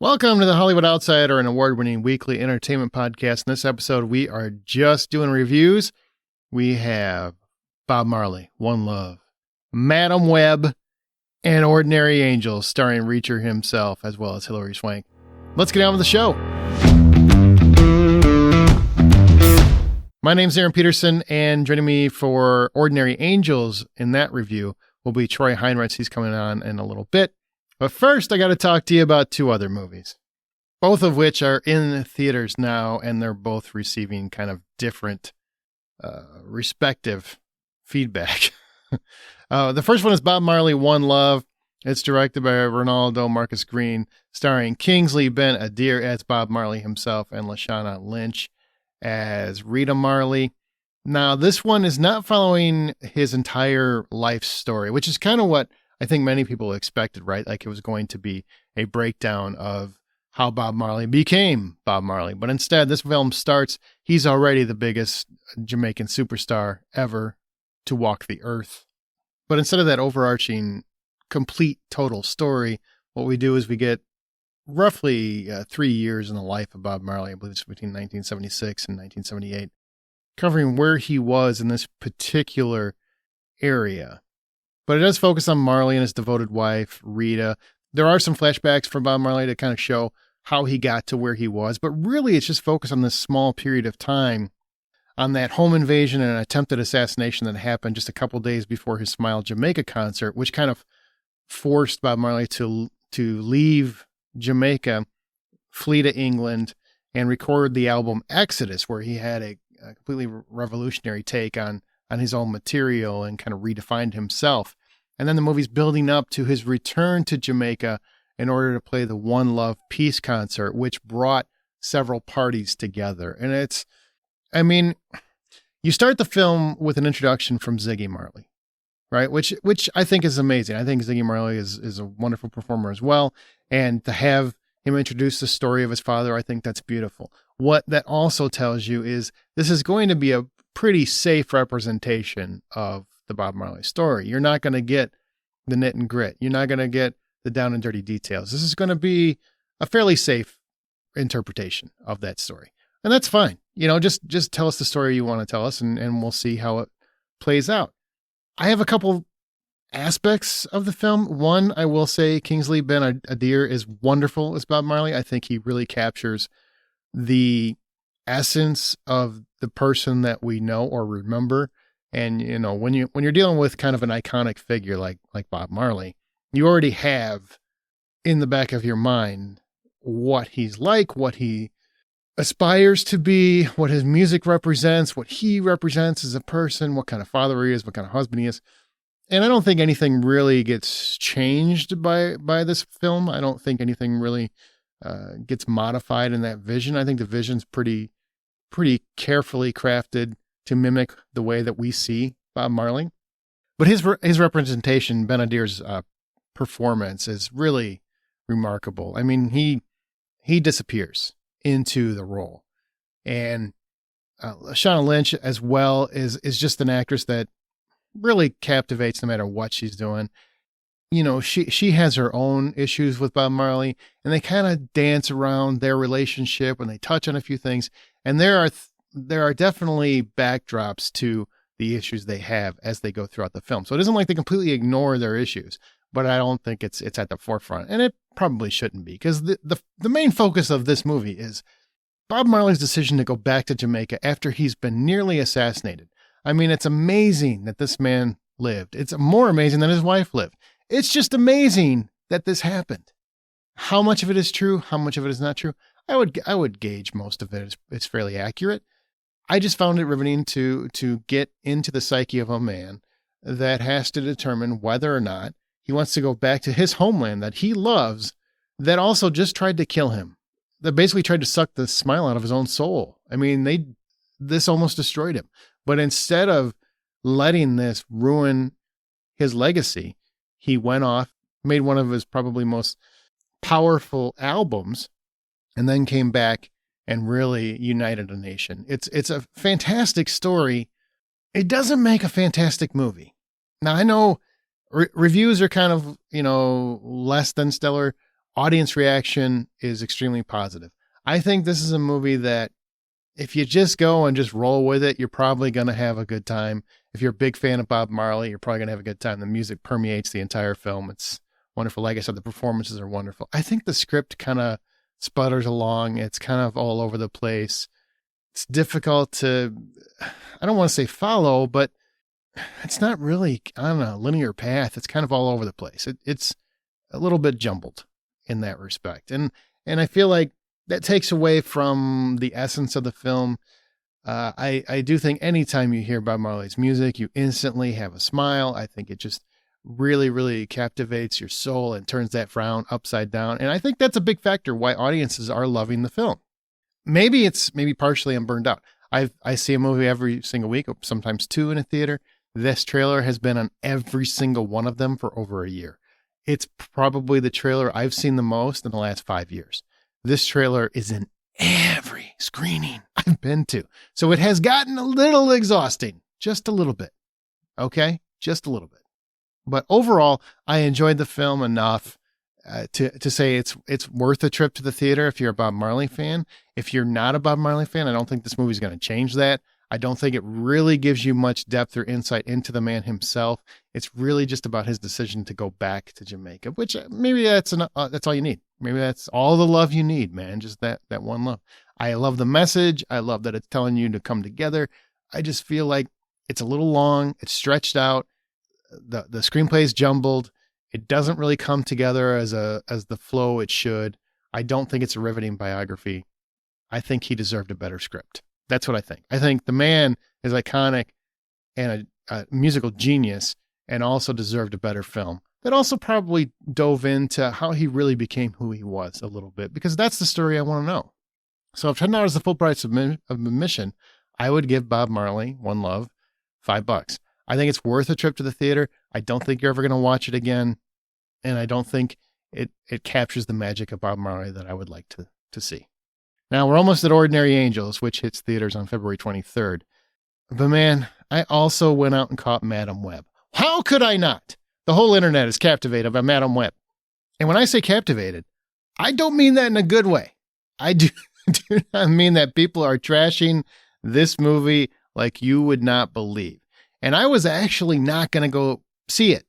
Welcome to the Hollywood Outsider, an award-winning weekly entertainment podcast. In this episode, we are just doing reviews. We have Bob Marley, One Love, Madam Web, and Ordinary Angels, starring Reacher himself, as well as Hilary Swank. Let's get on with the show. My name's Aaron Peterson, and joining me for Ordinary Angels in that review will be Troy Heinrichs. He's coming on in a little bit. But first, I got to talk to you about two other movies, both of which are in theaters now, and they're both receiving kind of different respective feedback. The first one is Bob Marley, One Love. It's directed by Ronaldo Marcus Green, starring Kingsley Ben-Adir as Bob Marley himself and Lashana Lynch as Rita Marley. Now, this one is not following his entire life story, which is kind of what I think many people expected, right? Like it was going to be a breakdown of how Bob Marley became Bob Marley. But instead, this film starts, he's already the biggest Jamaican superstar ever to walk the earth. But instead of that overarching, complete, total story, what we do is we get roughly 3 years in the life of Bob Marley. I believe it's between 1976 and 1978, covering where he was in this particular area. But it does focus on Marley and his devoted wife, Rita. There are some flashbacks from Bob Marley to kind of show how he got to where he was. But really, it's just focused on this small period of time, on that home invasion and attempted assassination that happened just a couple days before his Smile Jamaica concert, which kind of forced Bob Marley to leave Jamaica, flee to England, and record the album Exodus, where he had a completely revolutionary take on his own material and kind of redefined himself. And then the movie's building up to his return to Jamaica in order to play the One Love peace concert, which brought several parties together. And you start the film with an introduction from Ziggy Marley, right? Which I think is amazing. I think Ziggy Marley is a wonderful performer as well. And to have him introduce the story of his father, I think that's beautiful. What that also tells you is this is going to be a pretty safe representation of the Bob Marley story. You're not going to get the knit and grit. You're not going to get the down and dirty details. This is going to be a fairly safe interpretation of that story. And that's fine. Just tell us the story you want to tell us, and we'll see how it plays out. I have a couple aspects of the film. One, I will say Kingsley Ben-Adir is wonderful as Bob Marley. I think he really captures the essence of the person that we know or remember. And, when you're dealing with kind of an iconic figure like Bob Marley, you already have in the back of your mind what he's like, what he aspires to be, what his music represents, what he represents as a person, what kind of father he is, what kind of husband he is. And I don't think anything really gets changed by this film. I don't think anything really gets modified in that vision. I think the vision's pretty carefully crafted to mimic the way that we see Bob Marley. But his representation, Ben-Adir's performance, is really remarkable. I mean, he disappears into the role. And Lashana Lynch as well is just an actress that really captivates no matter what she's doing. She has her own issues with Bob Marley, and they kind of dance around their relationship and they touch on a few things. And there are definitely backdrops to the issues they have as they go throughout the film. So it isn't like they completely ignore their issues, but I don't think it's at the forefront, and it probably shouldn't be, because the main focus of this movie is Bob Marley's decision to go back to Jamaica after he's been nearly assassinated. I mean, it's amazing that this man lived. It's more amazing that his wife lived. It's just amazing that this happened. How much of it is true? How much of it is not true? I would gauge most of it. It's fairly accurate. I just found it riveting to get into the psyche of a man that has to determine whether or not he wants to go back to his homeland that he loves, that also just tried to kill him, that basically tried to suck the smile out of his own soul. I mean, this almost destroyed him. But instead of letting this ruin his legacy, he went off, made one of his probably most powerful albums, and then came back and really united a nation. It's a fantastic story. It doesn't make a fantastic movie. Now, I know reviews are kind of, less than stellar. audience reaction is extremely positive. I think this is a movie that if you just go and just roll with it, you're probably going to have a good time. If you're a big fan of Bob Marley, you're probably going to have a good time. The music permeates the entire film. It's wonderful. Like I said, the performances are wonderful. I think the script kind of sputters along. It's kind of all over the place. It's difficult to, I don't want to say follow, but it's not really on a linear path. It's kind of all over the place. It's a little bit jumbled in that respect. And I feel like that takes away from the essence of the film. I do think anytime you hear Bob Marley's music, you instantly have a smile. I think it just really, really captivates your soul and turns that frown upside down. And I think that's a big factor why audiences are loving the film. Maybe partially I'm burned out. I see a movie every single week, sometimes two in a theater. This trailer has been on every single one of them for over a year. It's probably the trailer I've seen the most in the last 5 years. This trailer is in every screening I've been to. So it has gotten a little exhausting, just a little bit. Okay? Just a little bit. But overall, I enjoyed the film enough to say it's worth a trip to the theater if you're a Bob Marley fan. If you're not a Bob Marley fan, I don't think this movie's going to change that. I don't think it really gives you much depth or insight into the man himself. It's really just about his decision to go back to Jamaica, which maybe that's all you need. Maybe that's all the love you need, man. Just that one love. I love the message. I love that it's telling you to come together. I just feel like it's a little long. It's stretched out. The screenplay is jumbled. It doesn't really come together as the flow it should. I don't think it's a riveting biography. I think he deserved a better script. That's what I think. I think the man is iconic and a musical genius and also deserved a better film that also probably dove into how he really became who he was a little bit, because that's the story I want to know. So if $10 is the full price of admission, I would give Bob Marley, One Love, $5. I think it's worth a trip to the theater. I don't think you're ever going to watch it again. And I don't think it captures the magic of Bob Marley that I would like to see. Now, we're almost at Ordinary Angels, which hits theaters on February 23rd. But man, I also went out and caught Madam Web. How could I not? The whole internet is captivated by Madam Web. And when I say captivated, I don't mean that in a good way. I do not mean that people are trashing this movie like you would not believe. And I was actually not going to go see it,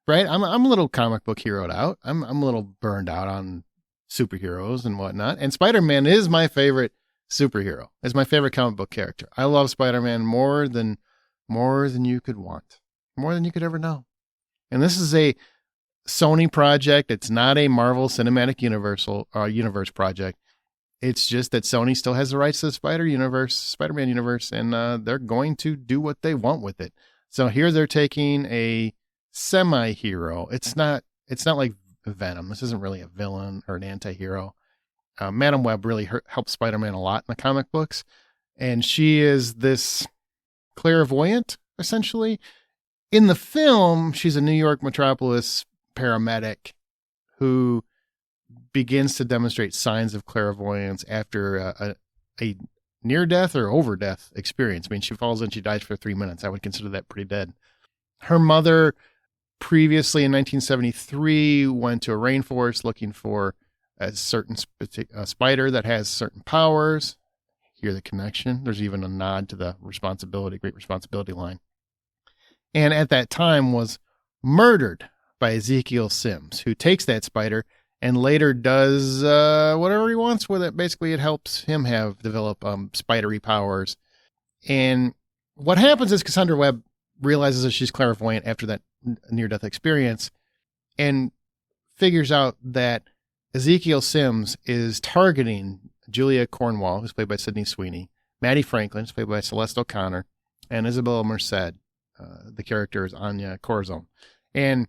right? I'm a little comic book heroed out. I'm a little burned out on superheroes and whatnot. And Spider-Man is my favorite superhero. Is my favorite comic book character. I love Spider-Man more than you could want, more than you could ever know. And this is a Sony project. It's not a Marvel Cinematic Universe project. It's just that Sony still has the rights to the Spider-Man universe, and they're going to do what they want with it. So here they're taking a semi-hero. It's not like Venom. This isn't really a villain or an anti-hero. Madam Web really helped Spider-Man a lot in the comic books, and she is this clairvoyant, essentially. In the film, she's a New York metropolis paramedic who begins to demonstrate signs of clairvoyance after a near-death or over-death experience. I mean, she falls and she dies for 3 minutes. I would consider that pretty dead. Her mother, previously in 1973, went to a rainforest looking for a certain spider that has certain powers. Hear the connection. There's even a nod to the great responsibility line. And at that time was murdered by Ezekiel Sims, who takes that spider and later does whatever he wants with it. Basically, it helps him develop spidery powers. And what happens is Cassandra Webb realizes that she's clairvoyant after that near-death experience and figures out that Ezekiel Sims is targeting Julia Cornwall, who's played by Sydney Sweeney, Maddie Franklin, who's played by Celeste O'Connor, and Isabella Merced. The character is Anya Corazon. And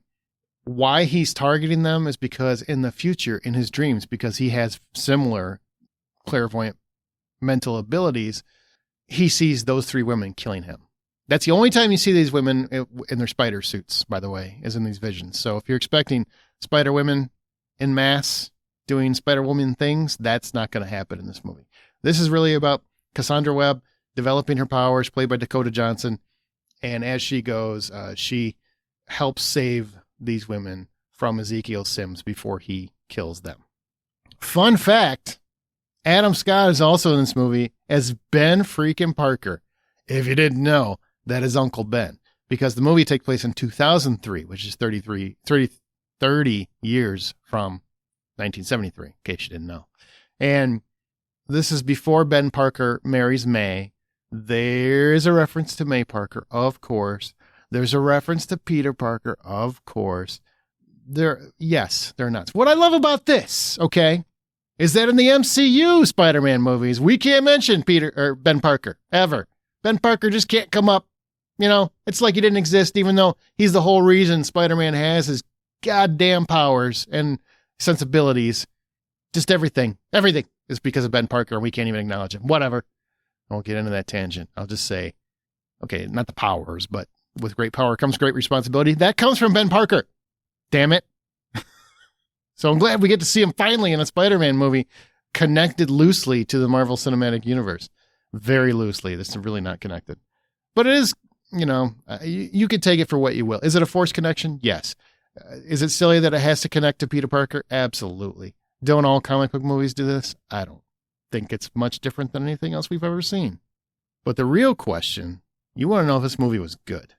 why he's targeting them is because in the future, in his dreams, because he has similar clairvoyant mental abilities, he sees those three women killing him. That's the only time you see these women in their spider suits, by the way, is in these visions. So if you're expecting spider women in mass doing spider woman things, that's not going to happen in this movie. This is really about Cassandra Webb developing her powers, played by Dakota Johnson. And as she goes, she helps save these women from Ezekiel Sims before he kills them. Fun fact, Adam Scott is also in this movie as Ben freaking Parker. If you didn't know, that is Uncle Ben. Because the movie takes place in 2003, which is 30 years from 1973, in case you didn't know. And this is before Ben Parker marries May. There's a reference to May Parker, of course. There's a reference to Peter Parker, of course. Yes, they're nuts. What I love about this, okay, is that in the MCU Spider-Man movies, we can't mention Peter or Ben Parker ever. Ben Parker just can't come up. You know, it's like he didn't exist, even though he's the whole reason Spider-Man has his goddamn powers and sensibilities. Just everything. Everything is because of Ben Parker, and we can't even acknowledge him. Whatever. I won't get into that tangent. I'll just say, okay, not the powers, but with great power comes great responsibility. That comes from Ben Parker. Damn it. So I'm glad we get to see him finally in a Spider-Man movie connected loosely to the Marvel Cinematic Universe. Very loosely. This is really not connected. But it is, you know, you could take it for what you will. Is it a forced connection? Yes. Is it silly that it has to connect to Peter Parker? Absolutely. Don't all comic book movies do this? I don't think it's much different than anything else we've ever seen. But the real question, you want to know if this movie was good,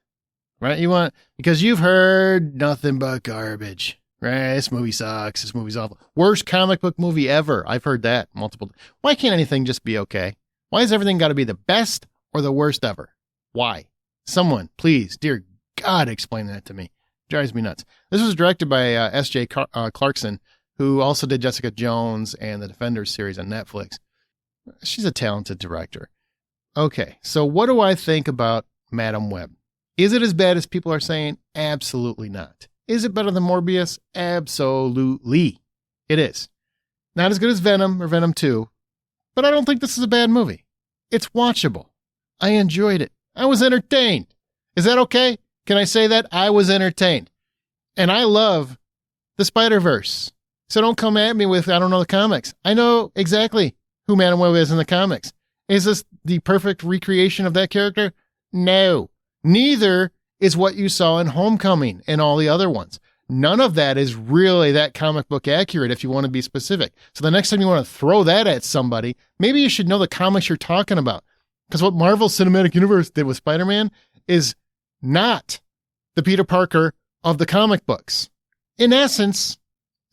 right? Because you've heard nothing but garbage, right? This movie sucks. This movie's awful. Worst comic book movie ever. I've heard that multiple times. Why can't anything just be okay? Why has everything got to be the best or the worst ever? Why? Someone, please, dear God, explain that to me. Drives me nuts. This was directed by S.J. Clarkson, who also did Jessica Jones and the Defenders series on Netflix. She's a talented director. Okay, so what do I think about Madam Web? Is it as bad as people are saying? Absolutely not. Is it better than Morbius? Absolutely. It is. Not as good as Venom or Venom 2, but I don't think this is a bad movie. It's watchable. I enjoyed it. I was entertained. Is that okay? Can I say that? I was entertained. And I love the Spider-Verse. So don't come at me with, I don't know the comics. I know exactly who Madam Web is in the comics. Is this the perfect recreation of that character? No. Neither is what you saw in Homecoming and all the other ones. None of that is really that comic book accurate if you want to be specific. So the next time you want to throw that at somebody, maybe you should know the comics you're talking about. Because what Marvel Cinematic Universe did with Spider-Man is not the Peter Parker of the comic books. In essence,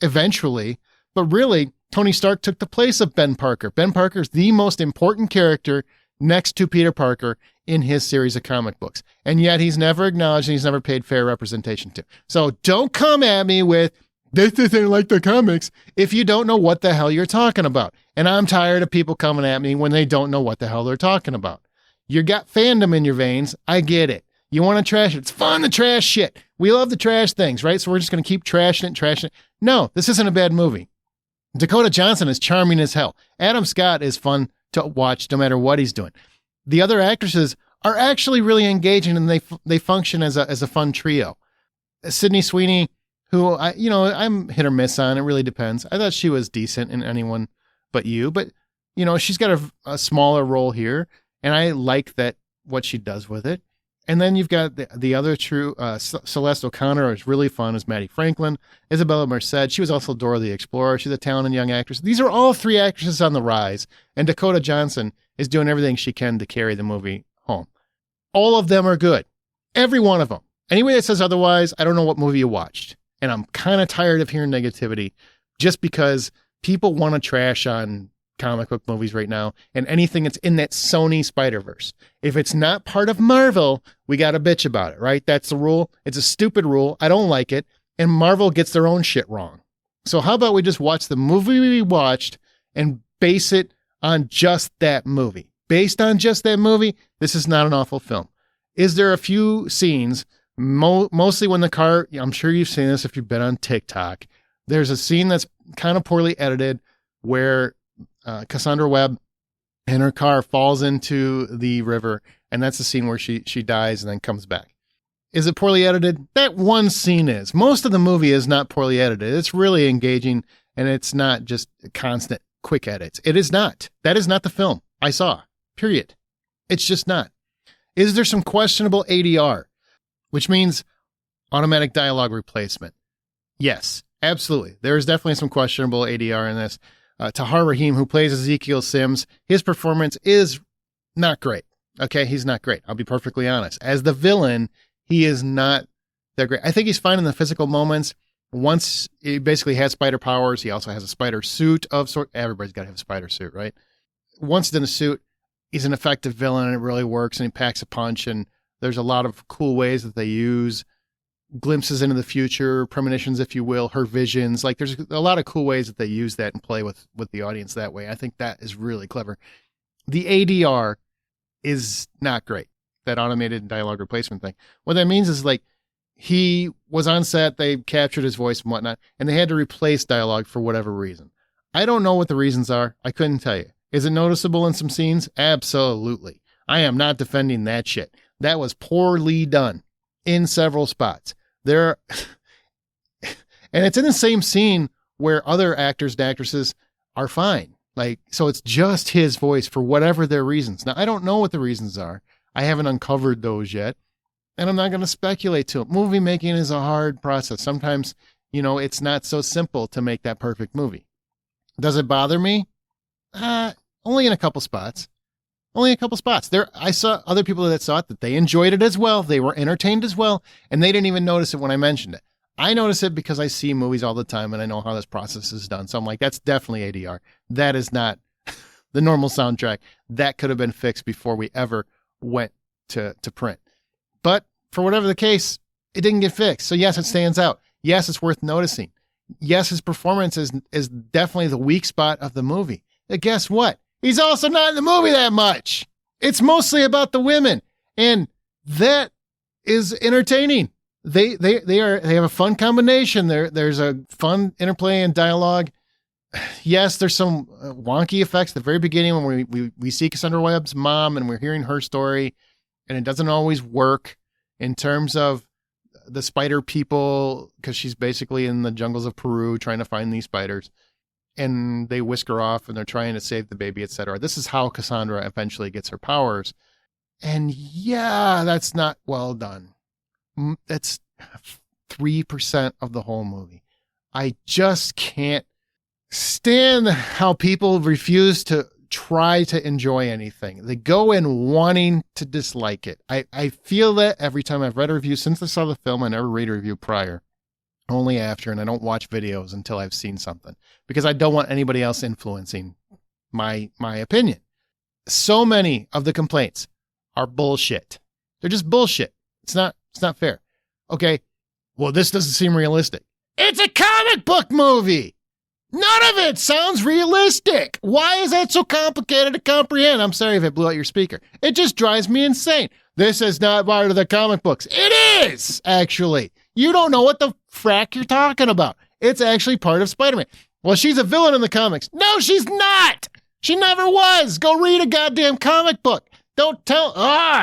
eventually, but really, Tony Stark took the place of Ben Parker. Ben Parker is the most important character next to Peter Parker in his series of comic books. And yet he's never acknowledged and he's never paid fair representation to. So don't come at me with, this isn't like the comics, if you don't know what the hell you're talking about. And I'm tired of people coming at me when they don't know what the hell they're talking about. You got fandom in your veins. I get it. You want to trash it. It's fun to trash shit. We love to trash things, right? So we're just going to keep trashing it. No, this isn't a bad movie. Dakota Johnson is charming as hell. Adam Scott is fun to watch no matter what he's doing. The other actresses are actually really engaging and they function as a fun trio. Sydney Sweeney, who I'm hit or miss on. It really depends. I thought she was decent in Anyone But You, but she's got a smaller role here, and I like that what she does with it. And then you've got the other true, Celeste O'Connor is really fun as Maddie Franklin. Isabella Merced, she was also Dora the Explorer. She's a talented young actress. These are all three actresses on the rise, and Dakota Johnson is doing everything she can to carry the movie home. All of them are good. Every one of them. Anybody that says otherwise, I don't know what movie you watched. And I'm kind of tired of hearing negativity just because people want to trash on comic book movies right now and anything that's in that Sony Spider-Verse. If it's not part of Marvel, we got to bitch about it, right? That's the rule. It's a stupid rule. I don't like it. And Marvel gets their own shit wrong. So how about we just watch the movie we watched and base it on just that movie? Based on just that movie, this is not an awful film. Is there a few scenes, mostly when the car, I'm sure you've seen this if you've been on TikTok, there's a scene that's kind of poorly edited where Cassandra Webb and her car falls into the river, and that's the scene where she dies and then comes back. Is it poorly edited? That one scene is. Most of the movie is not poorly edited. It's really engaging, and it's not just constant quick edits. It is not. That is not the film I saw, period. It's just not. Is there some questionable ADR, which means automatic dialogue replacement? Yes. Absolutely. There's definitely some questionable ADR in this. Tahar Rahim, who plays Ezekiel Sims, his performance is not great. Okay, he's not great. I'll be perfectly honest. As the villain, he is not that great. I think he's fine in the physical moments. Once he basically has spider powers, he also has a spider suit of sort. Everybody's got to have a spider suit, right? Once in a suit, he's an effective villain and it really works and he packs a punch, and there's a lot of cool ways that they use glimpses into the future, premonitions, if you will, her visions. Like there's a lot of cool ways that they use that and play with the audience that way. I think that is really clever. The ADR is not great. That automated dialogue replacement thing. What that means is like he was on set, they captured his voice and whatnot, and they had to replace dialogue for whatever reason. I don't know what the reasons are. I couldn't tell you. Is it noticeable in some scenes? Absolutely. I am not defending that shit. That was poorly done in several spots. And it's in the same scene where other actors and actresses are fine. Like, so it's just his voice for whatever their reasons. Now, I don't know what the reasons are. I haven't uncovered those yet, and I'm not going to speculate to it. Movie making is a hard process. Sometimes, it's not so simple to make that perfect movie. Does it bother me? Only in a couple spots. Only a couple spots. I saw other people that saw it, that they enjoyed it as well. They were entertained as well, and they didn't even notice it when I mentioned it. I notice it because I see movies all the time, and I know how this process is done. So I'm like, that's definitely ADR. That is not the normal soundtrack. That could have been fixed before we ever went to print. But for whatever the case, it didn't get fixed. So yes, it stands out. Yes, it's worth noticing. Yes, his performance is definitely the weak spot of the movie. But guess what? He's also not in the movie that much. It's mostly about the women, and that is entertaining. They have a fun combination. There's a fun interplay and dialogue. Yes, there's some wonky effects at the very beginning when we see Cassandra Webb's mom and we're hearing her story, and it doesn't always work in terms of the spider people, because she's basically in the jungles of Peru trying to find these spiders, and they whisk her off and they're trying to save the baby, etc. This is how Cassandra eventually gets her powers. And yeah, that's not well done. That's 3% of the whole movie. I just can't stand how people refuse to try to enjoy anything. They go in wanting to dislike it. I feel that every time I've read a review. Since I saw the film, I never read a review prior, only after, and I don't watch videos until I've seen something, because I don't want anybody else influencing my opinion. So many of the complaints are bullshit. They're just bullshit. It's not fair. Okay, well, this doesn't seem realistic. It's a comic book movie. None of it sounds realistic. Why is that so complicated to comprehend? I'm sorry if it blew out your speaker. It just drives me insane. This is not part of the comic books. It is, actually. You don't know what the frack you're talking about. It's actually part of Spider-Man. Well, she's a villain in the comics. No, she's not. She never was. Go read a goddamn comic book. Don't tell.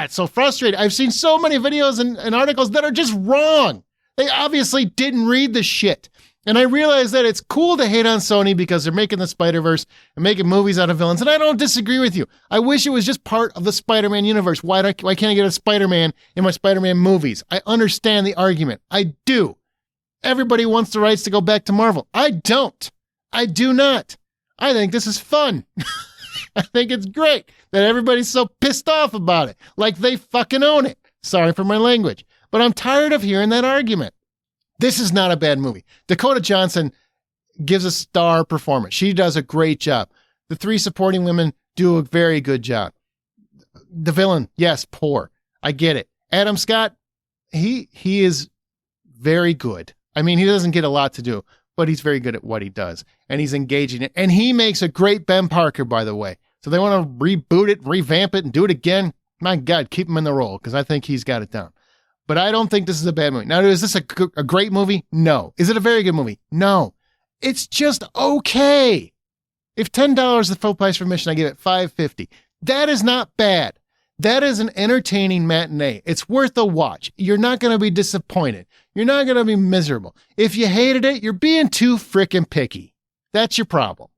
It's so frustrating. I've seen so many videos and articles that are just wrong. They obviously didn't read the shit. And I realize that it's cool to hate on Sony because they're making the Spider-Verse and making movies out of villains. And I don't disagree with you. I wish it was just part of the Spider-Man universe. Why can't I get a Spider-Man in my Spider-Man movies? I understand the argument. I do. Everybody wants the rights to go back to Marvel. I don't. I do not. I think this is fun. I think it's great that everybody's so pissed off about it. Like they fucking own it. Sorry for my language. But I'm tired of hearing that argument. This is not a bad movie. Dakota Johnson gives a star performance. She does a great job. The three supporting women do a very good job. The villain, yes, poor. I get it. Adam Scott, he is very good. I mean, he doesn't get a lot to do, but he's very good at what he does. And he's engaging it. And he makes a great Ben Parker, by the way. So they want to reboot it, revamp it, and do it again. My God, keep him in the role, because I think he's got it down. But I don't think this is a bad movie. Now, is this a great movie? No. Is it a very good movie? No. It's just okay. If $10 is the full price for admission, I give it $5.50. That is not bad. That is an entertaining matinee. It's worth a watch. You're not going to be disappointed. You're not going to be miserable. If you hated it, you're being too frickin' picky. That's your problem.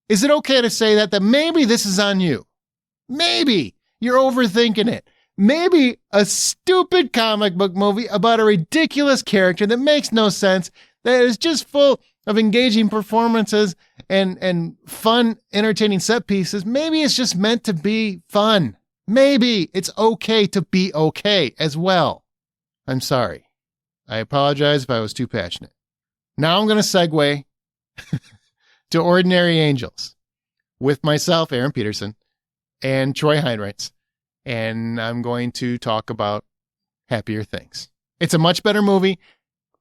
Is it okay to say that maybe this is on you? Maybe you're overthinking it. Maybe a stupid comic book movie about a ridiculous character that makes no sense, that is just full of engaging performances and fun, entertaining set pieces. Maybe it's just meant to be fun. Maybe it's okay to be okay as well. I'm sorry. I apologize if I was too passionate. Now I'm going to segue to Ordinary Angels with myself, Aaron Peterson, and Troy Heinrichs. And I'm going to talk about happier things. It's a much better movie.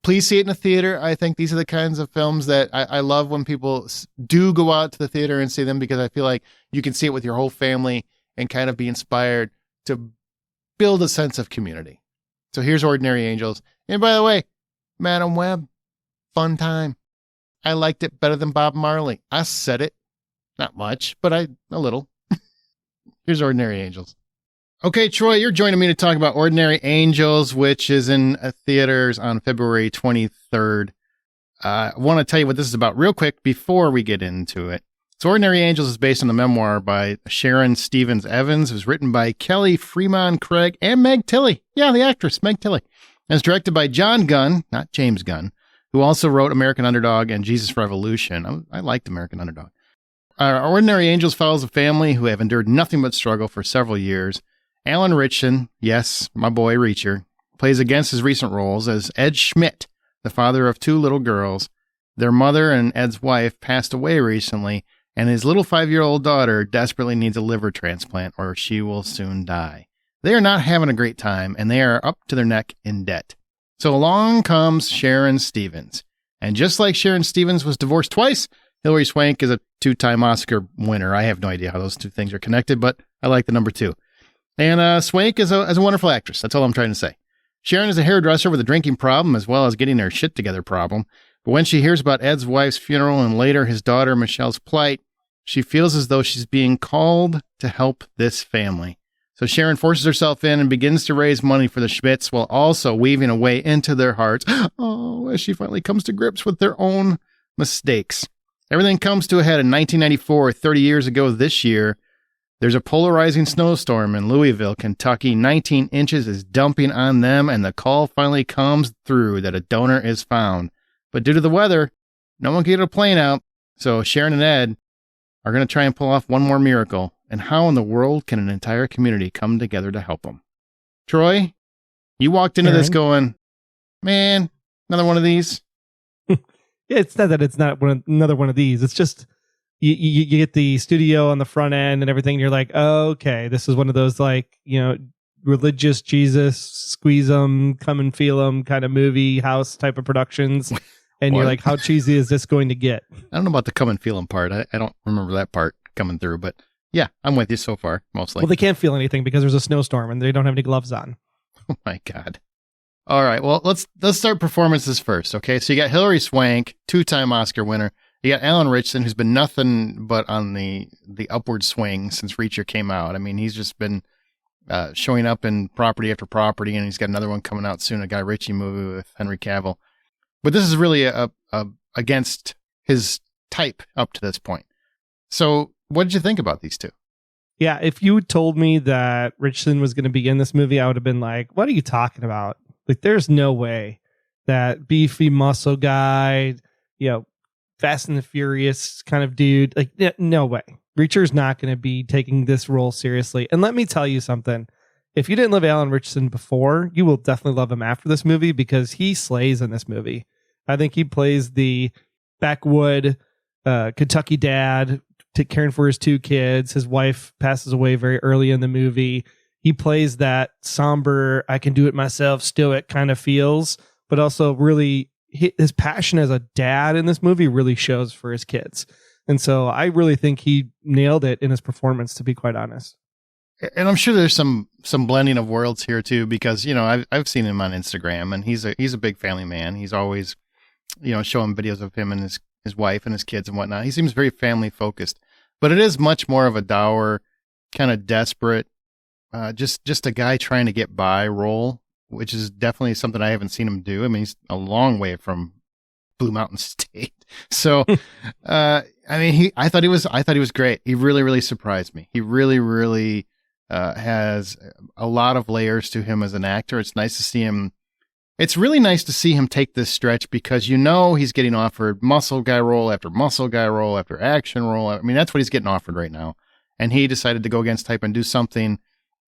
Please see it in a theater. I think these are the kinds of films that I love when people do go out to the theater and see them, because I feel like you can see it with your whole family and kind of be inspired to build a sense of community. So here's Ordinary Angels. And by the way, Madam Web, fun time. I liked it better than Bob Marley. I said it. Not much, but a little. Here's Ordinary Angels. Okay, Troy, you're joining me to talk about Ordinary Angels, which is in theaters on February 23rd. I want to tell you what this is about real quick before we get into it. So Ordinary Angels is based on the memoir by Sharon Stevens Evans. It was written by Kelly Fremon Craig and Meg Tilly. Yeah, the actress, Meg Tilly. And it's directed by John Gunn, not James Gunn, who also wrote American Underdog and Jesus Revolution. I liked American Underdog. Ordinary Angels follows a family who have endured nothing but struggle for several years. Alan Ritchson, yes, my boy Reacher, plays against his recent roles as Ed Schmidt, the father of two little girls. Their mother and Ed's wife passed away recently, and his little 5-year-old daughter desperately needs a liver transplant or she will soon die. They are not having a great time, and they are up to their neck in debt. So along comes Sharon Stevens. And just like Sharon Stevens was divorced twice, Hilary Swank is a 2-time Oscar winner. I have no idea how those two things are connected, but I like the number 2. And Swank is a wonderful actress. That's all I'm trying to say. Sharon is a hairdresser with a drinking problem as well as getting her shit together problem. But when she hears about Ed's wife's funeral and later his daughter Michelle's plight, she feels as though she's being called to help this family. So Sharon forces herself in and begins to raise money for the Schmidts while also weaving a way into their hearts. Oh, as she finally comes to grips with their own mistakes. Everything comes to a head in 1994, 30 years ago this year. There's a polarizing snowstorm in Louisville, Kentucky. 19 inches is dumping on them, and the call finally comes through that a donor is found. But due to the weather, no one can get a plane out, so Sharon and Ed are going to try and pull off one more miracle. And how in the world can an entire community come together to help them? Troy, you walked into this going, man, another one of these? It's not that it's not another one of these. It's just... You get the studio on the front end and everything. And you're like, oh, okay, this is one of those religious Jesus, squeeze them, come and feel them kind of movie house type of productions. And you're like, how cheesy is this going to get? I don't know about the come and feel them part. I don't remember that part coming through, but yeah, I'm with you so far, mostly. Well, they can't feel anything because there's a snowstorm and they don't have any gloves on. Oh my God. All right, well, let's start performances first, okay? So you got Hilary Swank, 2-time Oscar winner. You got Alan Ritchson, who's been nothing but on the upward swing since Reacher came out. I mean, he's just been showing up in property after property, and he's got another one coming out soon, a Guy Ritchie movie with Henry Cavill. But this is really a against his type up to this point. So what did you think about these two? Yeah, if you told me that Ritchson was going to be in this movie, I would have been like, what are you talking about? Like, there's no way that beefy muscle guy, Fast and the Furious kind of dude. Like, no way. Reacher's not going to be taking this role seriously. And let me tell you something. If you didn't love Alan Ritchson before, you will definitely love him after this movie because he slays in this movie. I think he plays the backwood Kentucky dad caring for his 2 kids. His wife passes away very early in the movie. He plays that somber, I can do it myself, stoic kind of feels, but also really... his passion as a dad in this movie really shows for his kids. And so I really think he nailed it in his performance, to be quite honest. And I'm sure there's some blending of worlds here too, because, I've seen him on Instagram and he's a big family man. He's always, showing videos of him and his wife and his kids and whatnot. He seems very family focused, but it is much more of a dour, kind of desperate, just a guy trying to get by role, which is definitely something I haven't seen him do. I mean, he's a long way from Blue Mountain State. So, I thought he was great. He really, really surprised me. He really, really has a lot of layers to him as an actor. It's nice to see him it's really nice to see him take this stretch because he's getting offered muscle guy role after muscle guy role after action role. I mean, that's what he's getting offered right now. And he decided to go against type and do something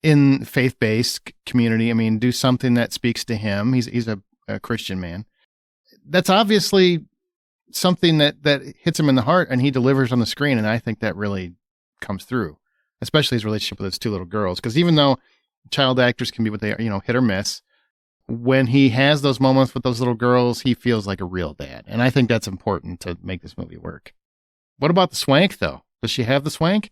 in faith-based community. I mean, do something that speaks to him. He's a Christian man. That's obviously something that hits him in the heart, and he delivers on the screen. And I think that really comes through, especially his relationship with his two little girls. Because even though child actors can be what they are, hit or miss, when he has those moments with those little girls, he feels like a real dad. And I think that's important to make this movie work. What about the swank, though? Does she have the swank?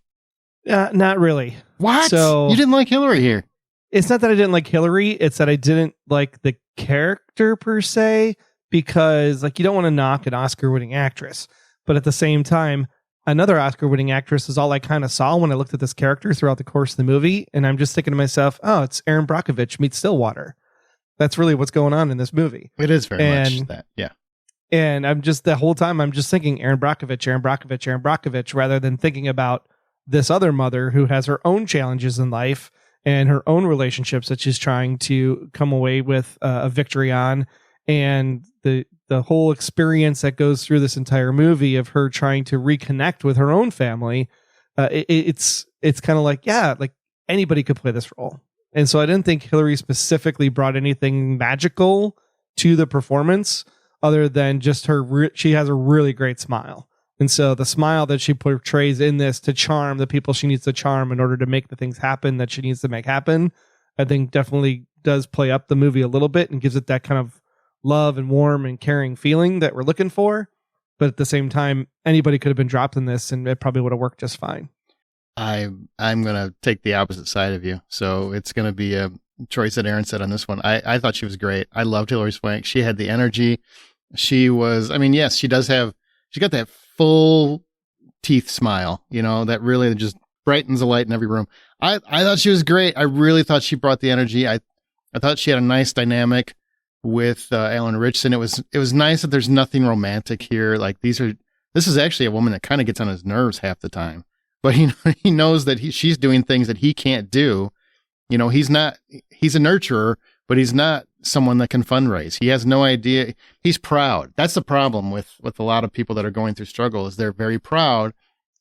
Not really. What? So You didn't like Hillary here. It's not that I didn't like Hillary. It's that I didn't like the character per se, because you don't want to knock an Oscar-winning actress. But at the same time, another Oscar-winning actress is all I kind of saw when I looked at this character throughout the course of the movie. And I'm just thinking to myself, oh, it's Erin Brockovich meets Stillwater. That's really what's going on in this movie. It is very much that, yeah. And I'm just, the whole time, I'm just thinking Erin Brockovich, rather than thinking about this other mother who has her own challenges in life and her own relationships that she's trying to come away with a victory on. And the whole experience that goes through this entire movie of her trying to reconnect with her own family. It's kind of like anybody could play this role. And so I didn't think Hillary specifically brought anything magical to the performance other than just she has a really great smile. And so the smile that she portrays in this to charm the people she needs to charm in order to make the things happen that she needs to make happen, I think definitely does play up the movie a little bit and gives it that kind of love and warm and caring feeling that we're looking for. But at the same time, anybody could have been dropped in this and it probably would have worked just fine. I'm going to take the opposite side of you. So it's going to be a choice that Aaron said on this one. I thought she was great. I loved Hillary Swank. She had the energy. She was, yes, she got that full teeth smile, that really just brightens the light in every room. I thought she was great. I really thought she brought the energy. I thought she had a nice dynamic with Alan Ritchson. It was nice that there's nothing romantic here. This is actually a woman that kind of gets on his nerves half the time, but he knows that she's doing things that he can't do. He's a nurturer, but he's not someone that can fundraise. He has no idea. He's proud. That's the problem with a lot of people that are going through struggle, is they're very proud.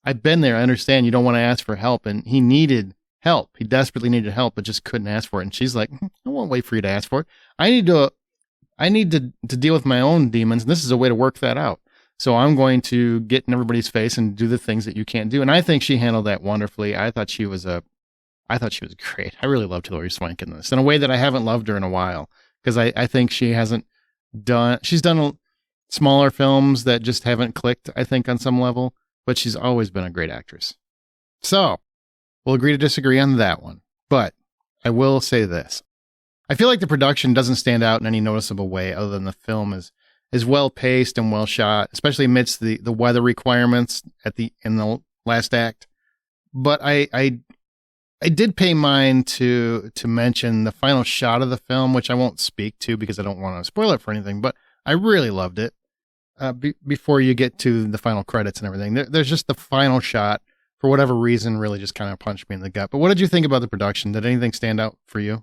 I've been there. I understand you don't want to ask for help, and he needed help. He desperately needed help, but just couldn't ask for it. And she's like, I won't wait for you to ask for it. I need to deal with my own demons, and this is a way to work that out. So I'm going to get in everybody's face and do the things that you can't do. And I think she handled that wonderfully. I thought she was great. I really loved Hillary Swank in this in a way that I haven't loved her in a while, because I think she's done smaller films that just haven't clicked, I think, on some level, but she's always been a great actress. So we'll agree to disagree on that one. But I will say this. I feel like the production doesn't stand out in any noticeable way other than the film is well paced and well shot, especially amidst the weather requirements in the last act. But I did pay mind to mention the final shot of the film, which I won't speak to because I don't want to spoil it for anything, but I really loved it. Before you get to the final credits and everything, there's just the final shot, for whatever reason, really just kind of punched me in the gut. But what did you think about the production? Did anything stand out for you?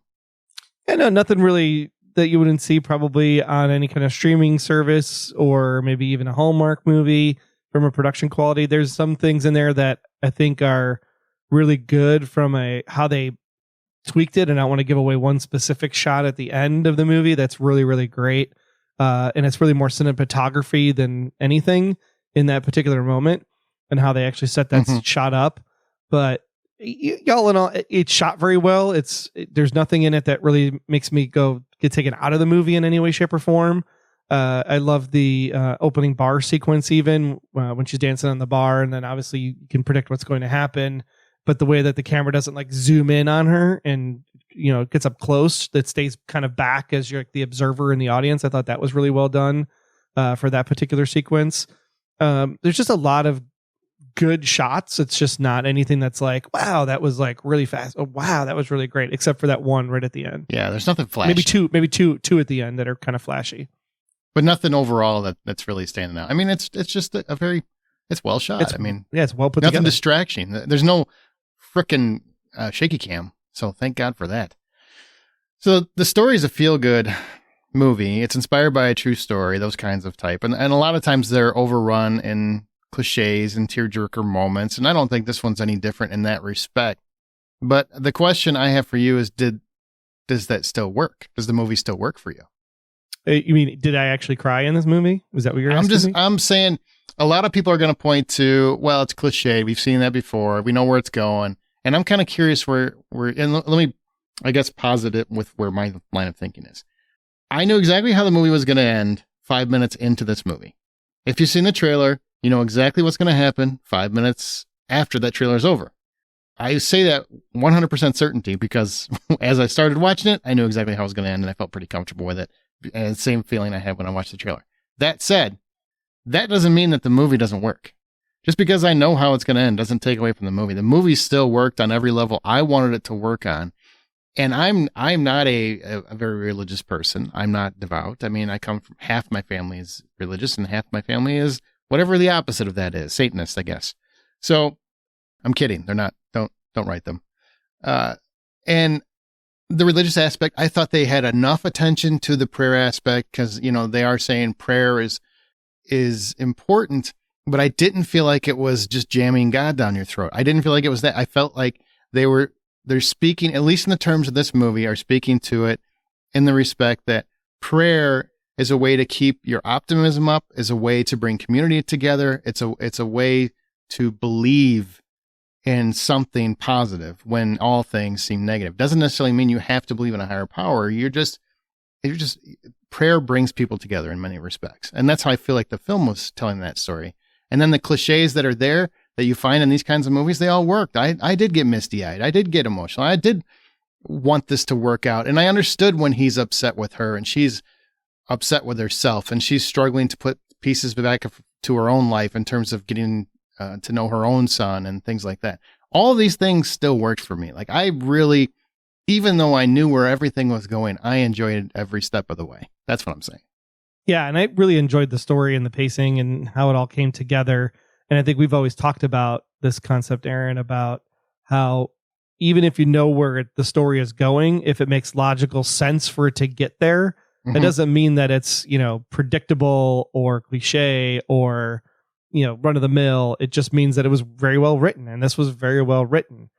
Yeah, no, nothing really that you wouldn't see probably on any kind of streaming service or maybe even a Hallmark movie from a production quality. There's some things in there that I think are really good from how they tweaked it. And I don't want to give away one specific shot at the end of the movie that's really, really great. And it's really more cinematography than anything in that particular moment and how they actually set that shot up. But y'all in all, it's shot very well. There's nothing in it that really makes me get taken out of the movie in any way, shape, or form. I love the opening bar sequence, even when she's dancing on the bar, and then obviously you can predict what's going to happen. But the way that the camera doesn't zoom in on her and it gets up close, that stays kind of back as you're the observer in the audience. I thought that was really well done for that particular sequence. There's just a lot of good shots. It's just not anything that's wow, that was really fast. Oh wow, that was really great, except for that one right at the end. Yeah, there's nothing flashy. Maybe two at the end that are kind of flashy, but nothing overall that's really standing out. I mean, it's just it's well shot. It's well put together. Nothing distraction. There's no frickin' shaky cam, so thank God for that. So the story is a feel good movie. It's inspired by a true story, those kinds of type. And a lot of times they're overrun in cliches and tearjerker moments. And I don't think this one's any different in that respect. But the question I have for you is, does that still work? Does the movie still work for you? You mean, did I actually cry in this movie? Was that what you're asking me? I'm saying a lot of people are going to point to, well, it's cliche. We've seen that before. We know where it's going. And I'm kind of curious and let me, I guess, posit it with where my line of thinking is. I knew exactly how the movie was going to end 5 minutes into this movie. If you've seen the trailer, you know exactly what's going to happen 5 minutes after that trailer is over. I say that 100% certainty because as I started watching it, I knew exactly how it was going to end and I felt pretty comfortable with it. And the same feeling I had when I watched the trailer. That said, that doesn't mean that the movie doesn't work. Just because I know how it's going to end doesn't take away from the movie. The movie still worked on every level I wanted it to work on. And I'm not a very religious person. I'm not devout. I mean, I come from half my family is religious and half my family is whatever the opposite of that is, Satanist, I guess. So I'm kidding. They're not. Don't write them. And the religious aspect, I thought they had enough attention to the prayer aspect because, you know, they are saying prayer is important, but I didn't feel like it was just jamming God down your throat. I didn't feel like it was that. I felt like they're speaking, at least in the terms of this movie, are speaking to it in the respect that prayer is a way to keep your optimism up, is a way to bring community together. It's a way to believe in something positive when all things seem negative. Doesn't necessarily mean you have to believe in a higher power. Prayer brings people together in many respects. And that's how I feel like the film was telling that story. And then the cliches that are there that you find in these kinds of movies, they all worked. I did get misty-eyed. I did get emotional. I did want this to work out. And I understood when he's upset with her and she's upset with herself and she's struggling to put pieces back to her own life in terms of getting to know her own son and things like that. All these things still worked for me. Like I really, even though I knew where everything was going, I enjoyed every step of the way. That's what I'm saying. Yeah, and I really enjoyed the story and the pacing and how it all came together. And I think we've always talked about this concept, Aaron, about how even if you know where the story is going, if it makes logical sense for it to get there, it doesn't mean that it's, you know, predictable or cliche or, you know, run of the mill. It just means that it was very well written. And this was very well written.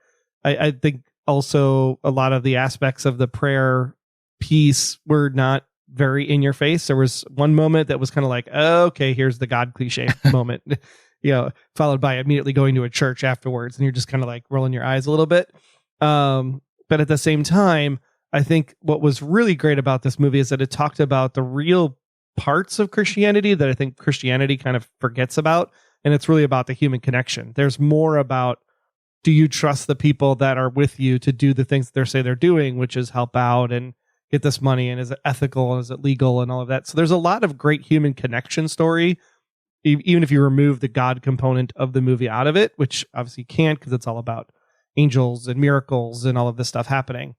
I think also a lot of the aspects of the prayer piece were not very in your face. There was one moment that was kind of like, oh, okay, here's the God cliche moment, you know, followed by immediately going to a church afterwards. And you're just kind of like rolling your eyes a little bit. But at the same time, I think what was really great about this movie is that it talked about the real parts of Christianity that I think Christianity kind of forgets about. And it's really about the human connection. There's more about, do you trust the people that are with you to do the things that they say they're doing, which is help out and get this money, and is it ethical and is it legal and all of that. So there's a lot of great human connection story, even if you remove the God component of the movie out of it, which obviously you can't because it's all about angels and miracles and all of this stuff happening.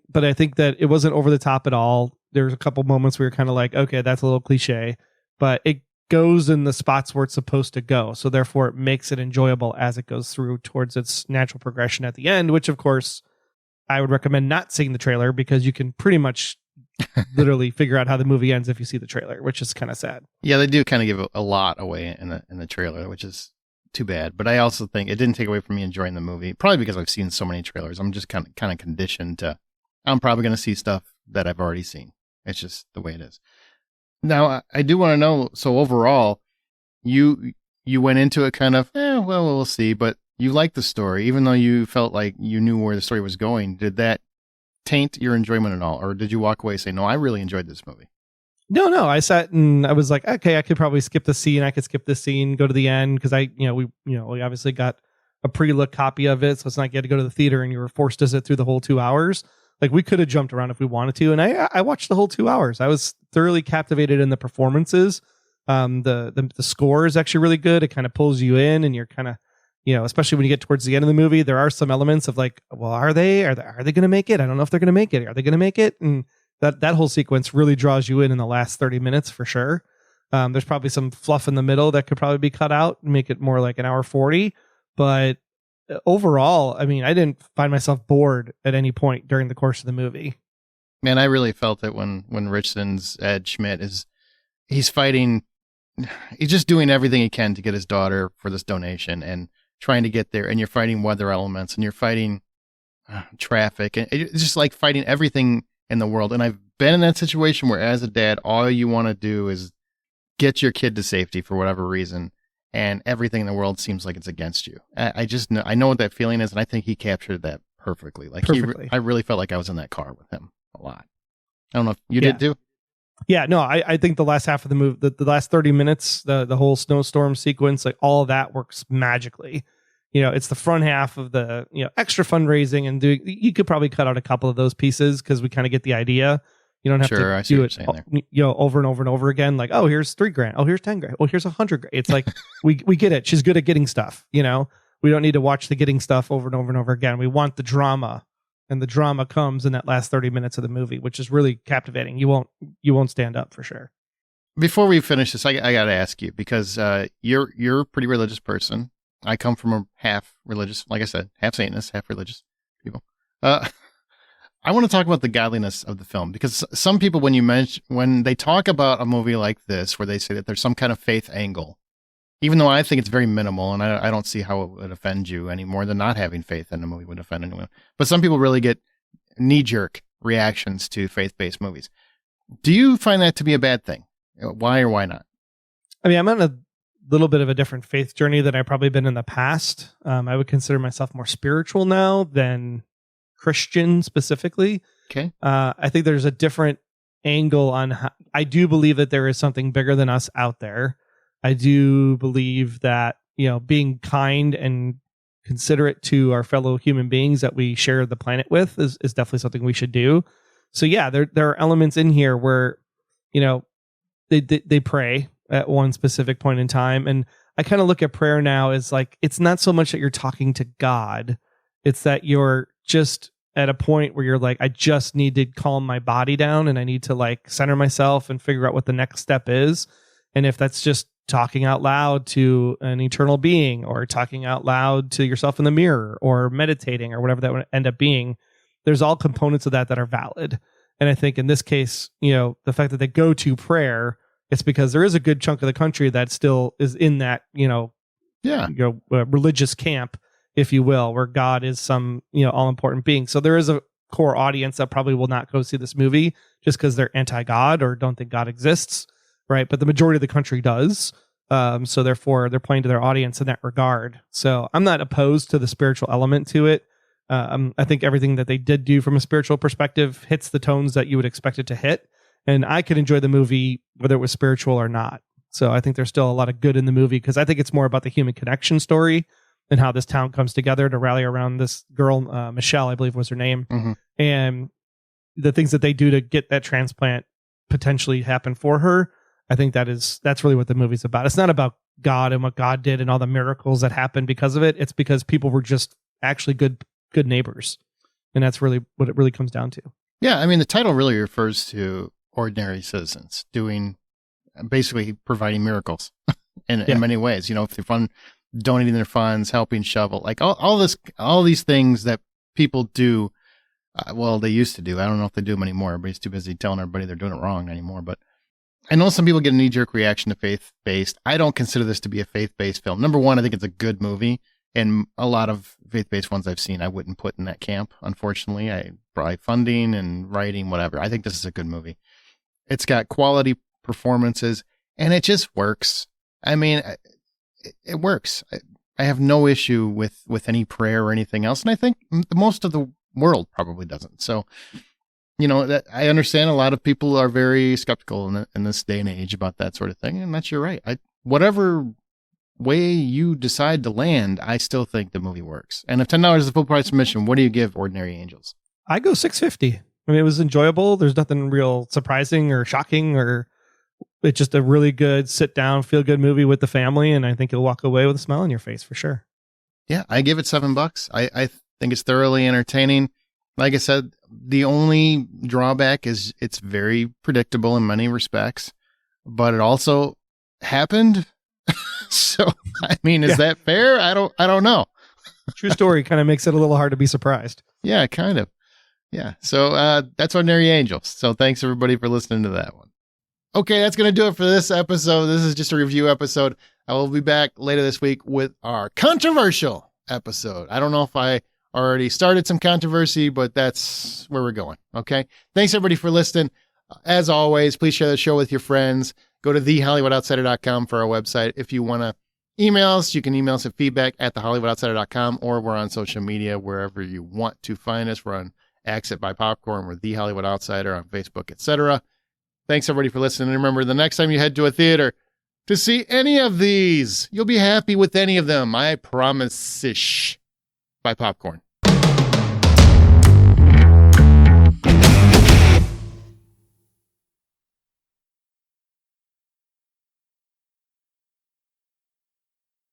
But I think that it wasn't over the top at all. There's a couple moments where you're kind of like, okay, that's a little cliche, but it goes in the spots where it's supposed to go. So therefore it makes it enjoyable as it goes through towards its natural progression at the end, which of course I would recommend not seeing the trailer because you can pretty much literally figure out how the movie ends if you see the trailer, which is kind of sad. Yeah, they do kind of give a lot away in the trailer, which is too bad. But I also think it didn't take away from me enjoying the movie, probably because I've seen so many trailers. I'm just kind of conditioned to, I'm probably going to see stuff that I've already seen. It's just the way it is. Now, I do want to know, so overall, you went into it kind of, well, we'll see, but you liked the story, even though you felt like you knew where the story was going. Did that taint your enjoyment at all? Or did you walk away and say, no, I really enjoyed this movie? No, I sat and I was like, okay, I could probably skip the scene. I could skip this scene, go to the end. Cause we obviously got a pre-look copy of it. So it's not you had to go to the theater and you were forced to sit through the whole 2 hours. Like we could have jumped around if we wanted to. And I watched the whole 2 hours. I was thoroughly captivated in the performances. The score is actually really good. It kind of pulls you in and you're kind of, especially when you get towards the end of the movie, there are some elements of like, well, are they going to make it? I don't know if they're going to make it. Are they going to make it? And that whole sequence really draws you in the last 30 minutes for sure. There's probably some fluff in the middle that could probably be cut out and make it more like an hour 40. But overall, I mean, I didn't find myself bored at any point during the course of the movie. Man, I really felt it when Richardson's Ed Schmidt he's fighting, he's just doing everything he can to get his daughter for this donation and trying to get there. And you're fighting weather elements and you're fighting traffic, and it's just like fighting everything in the world. And I've been in that situation where, as a dad, all you want to do is get your kid to safety for whatever reason, and everything in the world seems like it's against you. I just know, I know what that feeling is, and I think he captured that perfectly. Like Perfectly. I really felt like I was in that car with him a lot. I don't know if you did too. Yeah, no, I think the last half of the movie, the last 30 minutes, the whole snowstorm sequence, like all of that works magically. It's the front half of the, extra fundraising and you could probably cut out a couple of those pieces because we kind of get the idea. You don't have to do it, over and over and over again. Like, oh, here's $3,000. Oh, here's $10,000. Oh, here's $100,000. It's like, we get it. She's good at getting stuff. We don't need to watch the getting stuff over and over and over again. We want the drama, and the drama comes in that last 30 minutes of the movie, which is really captivating. You won't stand up for sure. Before we finish this, I got to ask you, because you're a pretty religious person. I come from a half religious, like I said, half Satanist, half religious people. I want to talk about the godliness of the film, because some people, when they talk about a movie like this, where they say that there's some kind of faith angle, even though I think it's very minimal, and I don't see how it would offend you any more than not having faith in a movie would offend anyone. But some people really get knee-jerk reactions to faith-based movies. Do you find that to be a bad thing? Why or why not? I mean, I'm on a little bit of a different faith journey than I've probably been in the past. I would consider myself more spiritual now than Christian specifically. Okay. I think there's a different angle on how, I do believe that there is something bigger than us out there. I do believe that, being kind and considerate to our fellow human beings that we share the planet with is definitely something we should do. So yeah, there are elements in here where, they pray at one specific point in time. And I kind of look at prayer now as like, it's not so much that you're talking to God. It's that you're just at a point where you're like, I just need to calm my body down, and I need to like center myself and figure out what the next step is. And if that's just talking out loud to an eternal being, or talking out loud to yourself in the mirror, or meditating, or whatever that would end up being, there's all components of that are valid. And I think in this case, the fact that they go to prayer, it's because there is a good chunk of the country that still is in that, religious camp, if you will, where God is some, all important being. So there is a core audience that probably will not go see this movie just because they're anti-God or don't think God exists, right? But the majority of the country does. So therefore, they're playing to their audience in that regard. So I'm not opposed to the spiritual element to it. I think everything that they did do from a spiritual perspective hits the tones that you would expect it to hit. And I could enjoy the movie whether it was spiritual or not. So I think there's still a lot of good in the movie, because I think it's more about the human connection story and how this town comes together to rally around this girl, Michelle, I believe was her name, and the things that they do to get that transplant potentially happen for her. I think that's really what the movie's about. It's not about God and what God did and all the miracles that happened because of it. It's because people were just actually good neighbors. And that's really what it really comes down to. Yeah. I mean, the title really refers to ordinary citizens basically providing miracles in many ways, if they're donating their funds, helping shovel, like all these things that people do. They used to do. I don't know if they do them anymore. Everybody's too busy telling everybody they're doing it wrong anymore. But I know some people get a knee-jerk reaction to faith-based. I don't consider this to be a faith-based film. Number one, I think it's a good movie, and a lot of faith-based ones I've seen I wouldn't put in that camp, unfortunately. Probably funding and writing, whatever. I think this is a good movie. It's got quality performances, and it just works. I mean, it works. I have no issue with any prayer or anything else, and I think most of the world probably doesn't. So, that I understand a lot of people are very skeptical in this day and age about that sort of thing, and that's your right. Whatever way you decide to land, I still think the movie works. And if $10 is the full price admission, what do you give Ordinary Angels? I go $6.50. I mean, it was enjoyable. There's nothing real surprising or shocking, or it's just a really good sit down, feel good movie with the family. And I think you'll walk away with a smile on your face for sure. Yeah, I give it $7. I think it's thoroughly entertaining. Like I said, the only drawback is it's very predictable in many respects, but it also happened. So, I mean, is that fair? I don't know. True story kind of makes it a little hard to be surprised. Yeah, kind of. Yeah. So that's Ordinary Angels. So thanks everybody for listening to that one. Okay, that's going to do it for this episode. This is just a review episode. I will be back later this week with our controversial episode. I don't know if I already started some controversy, but that's where we're going. Okay. Thanks everybody for listening. As always, please share the show with your friends. Go to thehollywoodoutsider.com for our website. If you want to email us, you can email us at feedback@thehollywoodoutsider.com, or we're on social media wherever you want to find us. We're on Exit by Popcorn. We're The Hollywood Outsider on Facebook, etc. Thanks everybody for listening. And remember, the next time you head to a theater to see any of these, you'll be happy with any of them. I promise-ish. By Popcorn.